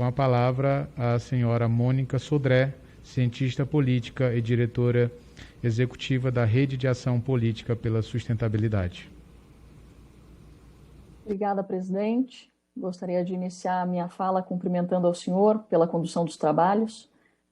Com a palavra, a senhora Mônica Sodré, cientista política e diretora executiva da Rede de Ação Política pela Sustentabilidade. Obrigada, presidente. Gostaria de iniciar a minha fala cumprimentando ao senhor pela condução dos trabalhos,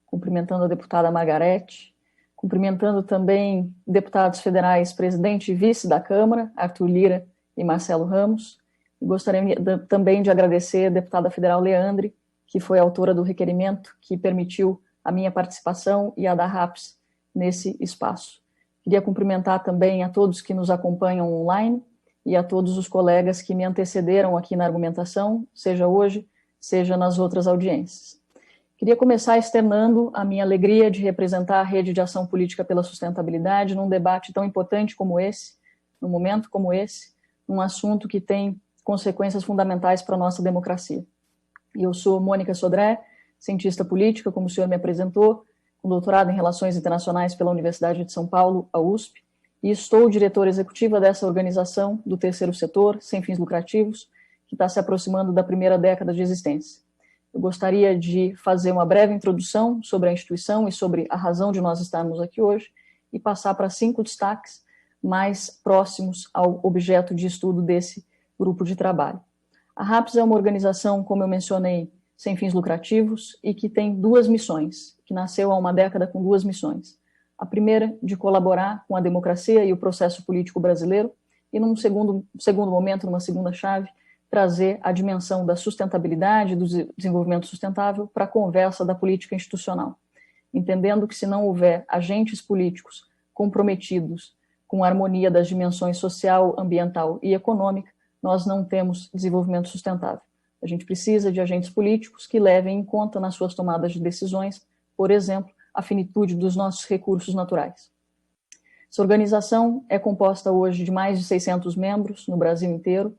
cumprimentando a deputada Margarete, cumprimentando também deputados federais, presidente e vice da Câmara, Arthur Lira e Marcelo Ramos. E gostaria também de agradecer a deputada federal Leandre, que foi autora do requerimento que permitiu a minha participação e a da RAPS nesse espaço. Queria cumprimentar também a todos que nos acompanham online e a todos os colegas que me antecederam aqui na argumentação, seja hoje, seja nas outras audiências. Queria começar externando a minha alegria de representar a Rede de Ação Política pela Sustentabilidade num debate tão importante como esse, num momento como esse, num assunto que tem consequências fundamentais para a nossa democracia. Eu sou Mônica Sodré, cientista política, como o senhor me apresentou, com doutorado em Relações Internacionais pela Universidade de São Paulo, a USP, e estou diretora executiva dessa organização do terceiro setor, sem fins lucrativos, que está se aproximando da primeira década de existência. Eu gostaria de fazer uma breve introdução sobre a instituição e sobre a razão de nós estarmos aqui hoje, e passar para 5 destaques mais próximos ao objeto de estudo desse grupo de trabalho. A RAPS é uma organização, como eu mencionei, sem fins lucrativos e que tem 2 missões, que nasceu há uma década com 2 missões. A primeira, de colaborar com a democracia e o processo político brasileiro, e num segundo momento, numa segunda chave, trazer a dimensão da sustentabilidade, do desenvolvimento sustentável para a conversa da política institucional, entendendo que se não houver agentes políticos comprometidos com a harmonia das dimensões social, ambiental e econômica, nós não temos desenvolvimento sustentável. A gente precisa de agentes políticos que levem em conta nas suas tomadas de decisões, por exemplo, a finitude dos nossos recursos naturais. Essa organização é composta hoje de mais de 600 membros no Brasil inteiro,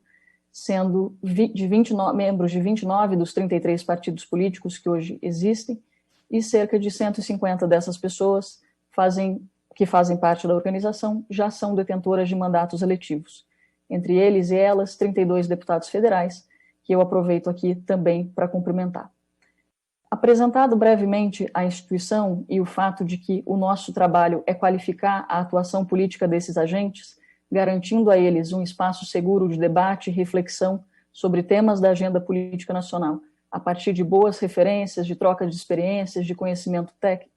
sendo membros de 29 dos 33 partidos políticos que hoje existem, e cerca de 150 dessas pessoas que fazem parte da organização já são detentoras de mandatos eletivos. Entre eles e elas, 32 deputados federais, que eu aproveito aqui também para cumprimentar. Apresentado brevemente a instituição e o fato de que o nosso trabalho é qualificar a atuação política desses agentes, garantindo a eles um espaço seguro de debate e reflexão sobre temas da agenda política nacional, a partir de boas referências, de troca de experiências, de conhecimento técnico,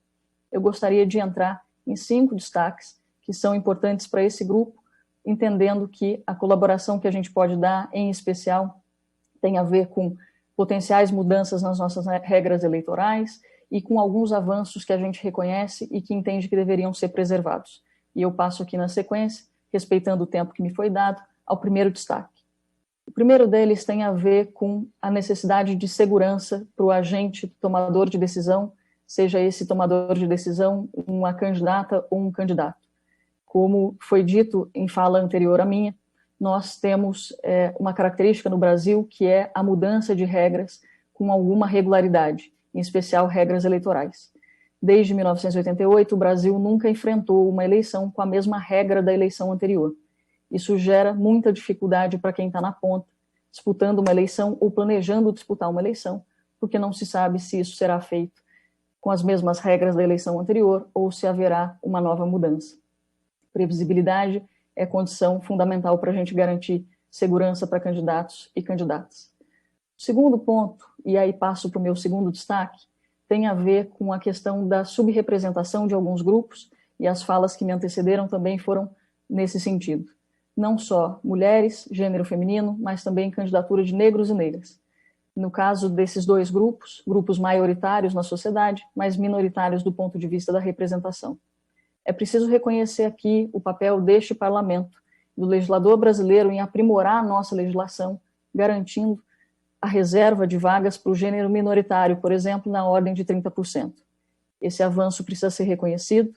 eu gostaria de entrar em 5 destaques que são importantes para esse grupo, entendendo que a colaboração que a gente pode dar, em especial, tem a ver com potenciais mudanças nas nossas regras eleitorais e com alguns avanços que a gente reconhece e que entende que deveriam ser preservados. E eu passo aqui na sequência, respeitando o tempo que me foi dado, ao primeiro destaque. O primeiro deles tem a ver com a necessidade de segurança para o agente tomador de decisão, seja esse tomador de decisão uma candidata ou um candidato. Como foi dito em fala anterior à minha, nós temos uma característica no Brasil que é a mudança de regras com alguma regularidade, em especial regras eleitorais. Desde 1988, o Brasil nunca enfrentou uma eleição com a mesma regra da eleição anterior. Isso gera muita dificuldade para quem está na ponta, disputando uma eleição ou planejando disputar uma eleição, porque não se sabe se isso será feito com as mesmas regras da eleição anterior ou se haverá uma nova mudança. Previsibilidade é condição fundamental para a gente garantir segurança para candidatos e candidatas. O segundo ponto, e aí passo para o meu segundo destaque, tem a ver com a questão da subrepresentação de alguns grupos, e as falas que me antecederam também foram nesse sentido. Não só mulheres, gênero feminino, mas também candidatura de negros e negras. No caso desses 2 grupos, grupos maioritários na sociedade, mas minoritários do ponto de vista da representação. É preciso reconhecer aqui o papel deste parlamento, do legislador brasileiro em aprimorar a nossa legislação, garantindo a reserva de vagas para o gênero minoritário, por exemplo, na ordem de 30%. Esse avanço precisa ser reconhecido,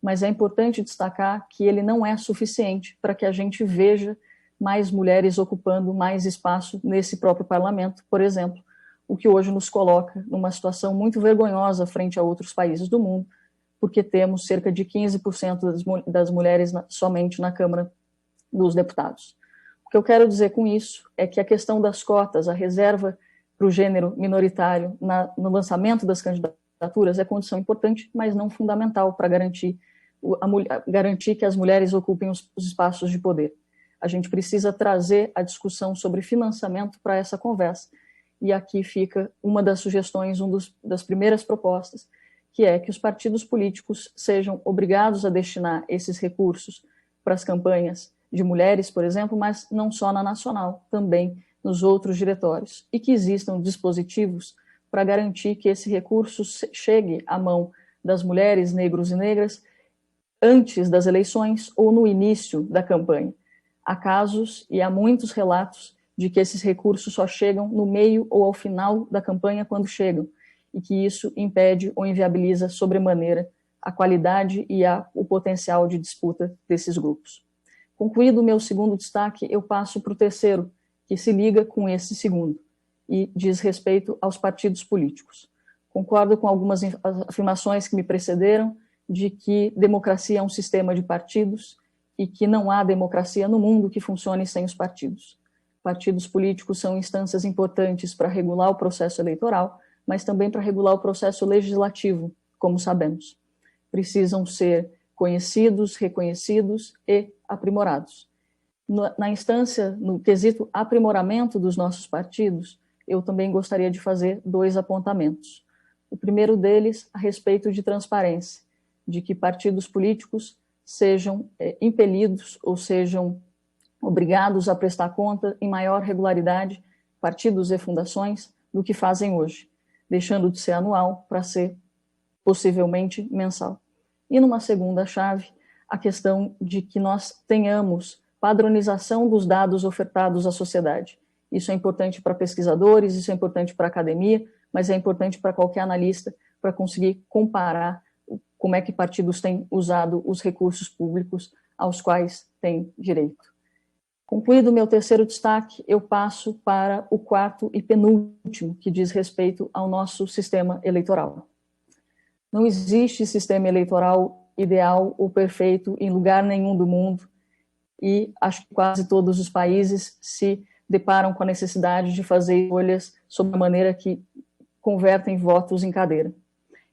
mas é importante destacar que ele não é suficiente para que a gente veja mais mulheres ocupando mais espaço nesse próprio parlamento, por exemplo, o que hoje nos coloca numa situação muito vergonhosa frente a outros países do mundo, porque temos cerca de 15% das mulheres somente na Câmara dos Deputados. O que eu quero dizer com isso é que a questão das cotas, a reserva para o gênero minoritário no lançamento das candidaturas é condição importante, mas não fundamental para garantir que as mulheres ocupem os espaços de poder. A gente precisa trazer a discussão sobre financiamento para essa conversa. E aqui fica uma das sugestões, das primeiras propostas, que é que os partidos políticos sejam obrigados a destinar esses recursos para as campanhas de mulheres, por exemplo, mas não só na nacional, também nos outros diretórios, e que existam dispositivos para garantir que esse recurso chegue à mão das mulheres, negros e negras, antes das eleições ou no início da campanha. Há casos e há muitos relatos de que esses recursos só chegam no meio ou ao final da campanha quando chegam, e que isso impede ou inviabiliza sobremaneira a qualidade e o potencial de disputa desses grupos. Concluído o meu segundo destaque, eu passo para o terceiro, que se liga com esse segundo, e diz respeito aos partidos políticos. Concordo com algumas afirmações que me precederam de que democracia é um sistema de partidos e que não há democracia no mundo que funcione sem os partidos. Partidos políticos são instâncias importantes para regular o processo eleitoral, mas também para regular o processo legislativo, como sabemos. Precisam ser conhecidos, reconhecidos e aprimorados. Na instância, no quesito aprimoramento dos nossos partidos, eu também gostaria de fazer 2 apontamentos. O primeiro deles a respeito de transparência, de que partidos políticos sejam impelidos ou sejam obrigados a prestar conta em maior regularidade, partidos e fundações, do que fazem hoje, deixando de ser anual para ser possivelmente mensal. E numa segunda chave, a questão de que nós tenhamos padronização dos dados ofertados à sociedade. Isso é importante para pesquisadores, isso é importante para a academia, mas é importante para qualquer analista para conseguir comparar como é que partidos têm usado os recursos públicos aos quais têm direito. Concluído o meu terceiro destaque, eu passo para o quarto e penúltimo, que diz respeito ao nosso sistema eleitoral. Não existe sistema eleitoral ideal ou perfeito em lugar nenhum do mundo, e acho que quase todos os países se deparam com a necessidade de fazer escolhas sob a maneira que convertem votos em cadeira.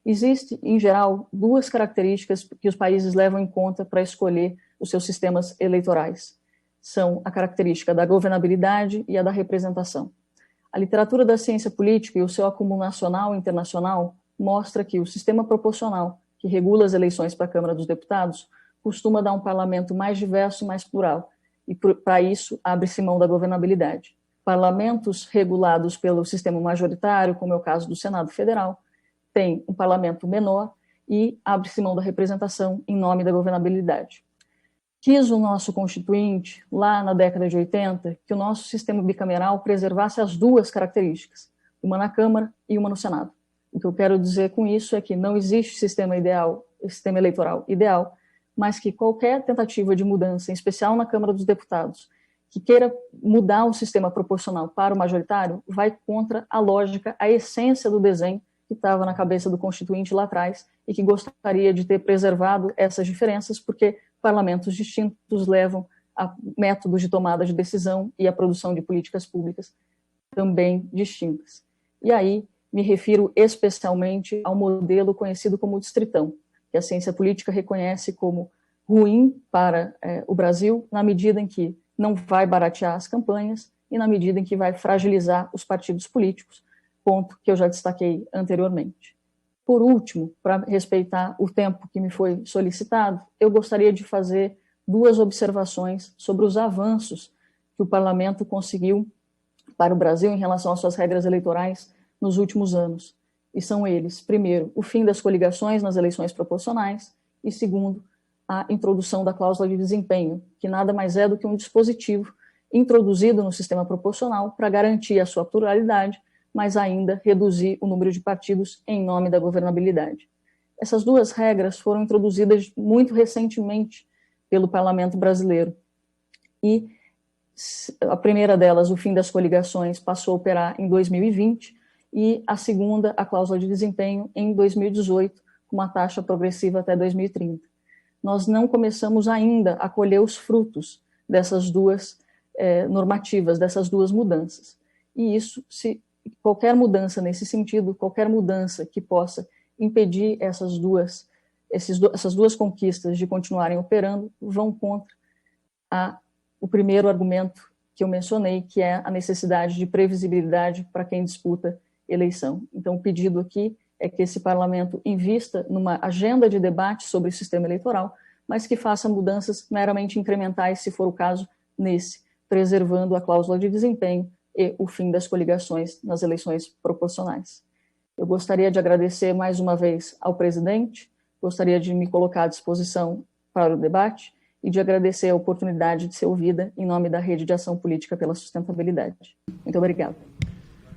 Existem, em geral, 2 características que os países levam em conta para escolher os seus sistemas eleitorais. São a característica da governabilidade e a da representação. A literatura da ciência política e o seu acúmulo nacional e internacional mostra que o sistema proporcional, que regula as eleições para a Câmara dos Deputados, costuma dar um parlamento mais diverso e mais plural, e para isso abre-se mão da governabilidade. Parlamentos regulados pelo sistema majoritário, como é o caso do Senado Federal, têm um parlamento menor e abre-se mão da representação em nome da governabilidade. Quis o nosso constituinte, lá na década de 80, que o nosso sistema bicameral preservasse as 2 características, uma na Câmara e uma no Senado. O que eu quero dizer com isso é que não existe sistema eleitoral ideal, mas que qualquer tentativa de mudança, em especial na Câmara dos Deputados, que queira mudar o sistema proporcional para o majoritário, vai contra a lógica, a essência do desenho que estava na cabeça do Constituinte lá atrás e que gostaria de ter preservado essas diferenças, porque parlamentos distintos levam a métodos de tomada de decisão e a produção de políticas públicas também distintas. E aí me refiro especialmente ao modelo conhecido como distritão, que a ciência política reconhece como ruim para o Brasil, na medida em que não vai baratear as campanhas e na medida em que vai fragilizar os partidos políticos, ponto que eu já destaquei anteriormente. Por último, para respeitar o tempo que me foi solicitado, eu gostaria de fazer 2 observações sobre os avanços que o parlamento conseguiu para o Brasil em relação às suas regras eleitorais nos últimos anos. E são eles, primeiro, o fim das coligações nas eleições proporcionais e, segundo, a introdução da cláusula de desempenho, que nada mais é do que um dispositivo introduzido no sistema proporcional para garantir a sua pluralidade, mas ainda reduzir o número de partidos em nome da governabilidade. Essas 2 regras foram introduzidas muito recentemente pelo parlamento brasileiro. E a primeira delas, o fim das coligações, passou a operar em 2020, e a segunda, a cláusula de desempenho, em 2018, com uma taxa progressiva até 2030. Nós não começamos ainda a colher os frutos dessas 2 normativas, dessas 2 mudanças. E isso se qualquer mudança nesse sentido, qualquer mudança que possa impedir essas duas conquistas de continuarem operando, vão contra o primeiro argumento que eu mencionei, que é a necessidade de previsibilidade para quem disputa eleição. Então, o pedido aqui é que esse parlamento invista numa agenda de debate sobre o sistema eleitoral, mas que faça mudanças meramente incrementais, se for o caso, preservando a cláusula de desempenho e o fim das coligações nas eleições proporcionais. Eu gostaria de agradecer mais uma vez ao presidente, gostaria de me colocar à disposição para o debate e de agradecer a oportunidade de ser ouvida em nome da Rede de Ação Política pela Sustentabilidade. Muito obrigada.